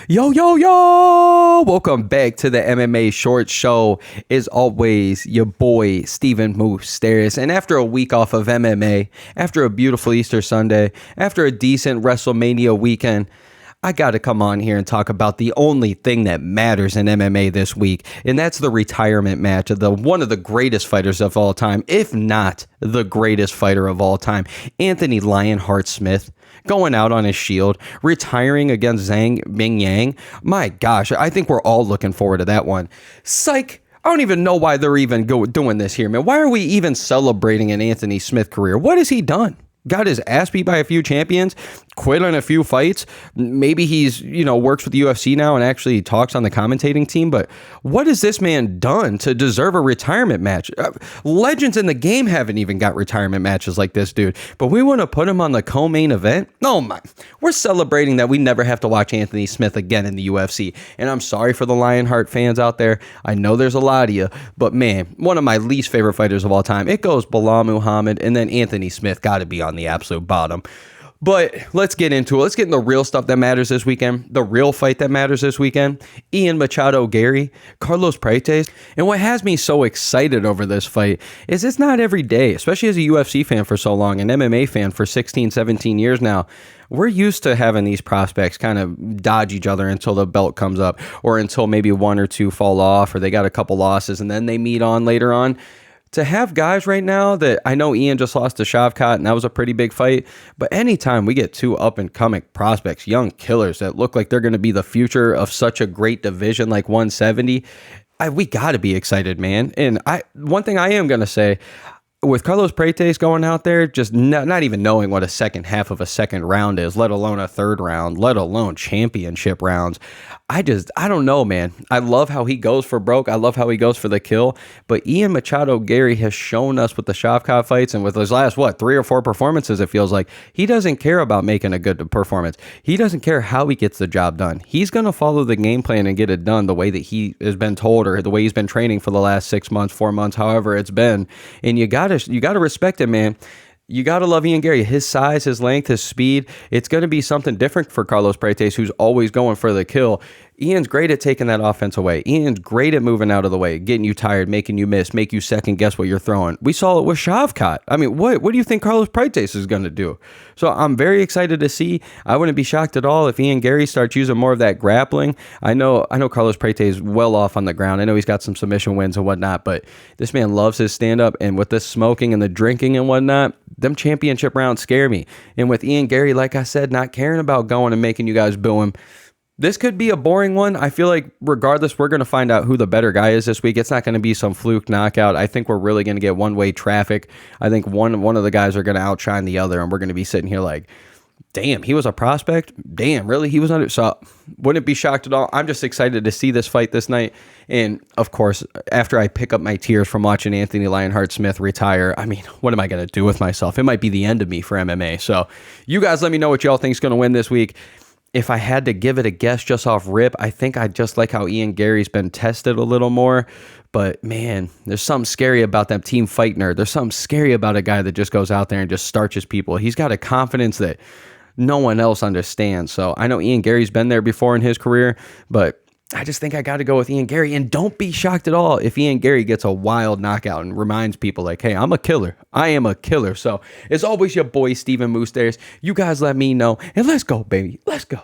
Yo, yo, yo! Welcome back to the MMA Short Show. As always, your boy, Steven Moustaris. And after a week off of MMA, after a beautiful Easter Sunday, after a decent WrestleMania weekend, I got to come on here and talk about the only thing that matters in MMA this week, and that's the retirement match of one of the greatest fighters of all time, if not the greatest fighter of all time, Anthony Lionheart Smith, going out on his shield, retiring against Zhang Mingyang. My gosh, I think we're all looking forward to that one. Psych! I don't even know why they're even doing this here, man. Why are we even celebrating an Anthony Smith career? What has he done? Got his ass beat by a few champions, quit on a few fights. Maybe he's, works with the UFC now and actually talks on the commentating team. But what has this man done to deserve a retirement match? Legends in the game haven't even got retirement matches like this dude. But we want to put him on the co-main event? Oh my. We're celebrating that we never have to watch Anthony Smith again in the UFC. And I'm sorry for the Lionheart fans out there. I know there's a lot of you. But man, one of my least favorite fighters of all time. It goes Bilal Muhammad, and then Anthony Smith got to be on the absolute bottom. But let's get into it. Let's get into the real stuff that matters this weekend. The real fight that matters this weekend. Ian Machado Garry, Carlos Prates. And what has me so excited over this fight is it's not every day, especially as a UFC fan for so long, an MMA fan for 16, 17 years now. We're used to having these prospects kind of dodge each other until the belt comes up, or until maybe one or two fall off, or they got a couple losses and then they meet on later on. To have guys right now that I know Ian just lost to Shavkat, and that was a pretty big fight. But anytime we get two up-and-coming prospects, young killers that look like they're going to be the future of such a great division like 170, we got to be excited, man. And one thing I am going to say, with Carlos Prates going out there, just not even knowing what a second half of a second round is, let alone a third round, let alone championship rounds. I don't know, man. I love how he goes for broke. I love how he goes for the kill. But Ian Machado Garry has shown us with the Shavkat fights and with his last, 3 or 4 performances, it feels like, he doesn't care about making a good performance. He doesn't care how he gets the job done. He's going to follow the game plan and get it done the way that he has been told, or the way he's been training for the last 6 months, 4 months, however it's been. And you gotta respect him, man. You got to love Ian Garry. His size, his length, his speed. It's going to be something different for Carlos Prates, who's always going for the kill. Ian's great at taking that offense away. Ian's great at moving out of the way, getting you tired, making you miss, make you second guess what you're throwing. We saw it with Shavkat. I mean, what do you think Carlos Prates is going to do? So I'm very excited to see. I wouldn't be shocked at all if Ian Garry starts using more of that grappling. I know Carlos Prates is well off on the ground. I know he's got some submission wins and whatnot, but this man loves his stand-up, and with this smoking and the drinking and whatnot, them championship rounds scare me. And with Ian Garry, like I said, not caring about going and making you guys boo him, this could be a boring one. I feel like regardless, we're going to find out who the better guy is this week. It's not going to be some fluke knockout. I think we're really going to get one-way traffic. I think one of the guys are going to outshine the other, and we're going to be sitting here like, damn, he was a prospect? Damn, really? He was under... So, wouldn't be shocked at all. I'm just excited to see this fight this night. And, of course, after I pick up my tears from watching Anthony Lionheart Smith retire, I mean, what am I going to do with myself? It might be the end of me for MMA. So, you guys let me know what y'all think is going to win this week. If I had to give it a guess just off rip, I think I just like how Ian Garry's been tested a little more. But, man, there's something scary about that team fight nerd. There's something scary about a guy that just goes out there and just starches people. He's got a confidence that no one else understands. So I know Ian Garry's been there before in his career, but I just think I got to go with Ian Garry. And don't be shocked at all if Ian Garry gets a wild knockout and reminds people like, hey, I'm a killer. I am a killer. So as always, your boy, Steven Moustaris. You guys let me know. And let's go, baby. Let's go.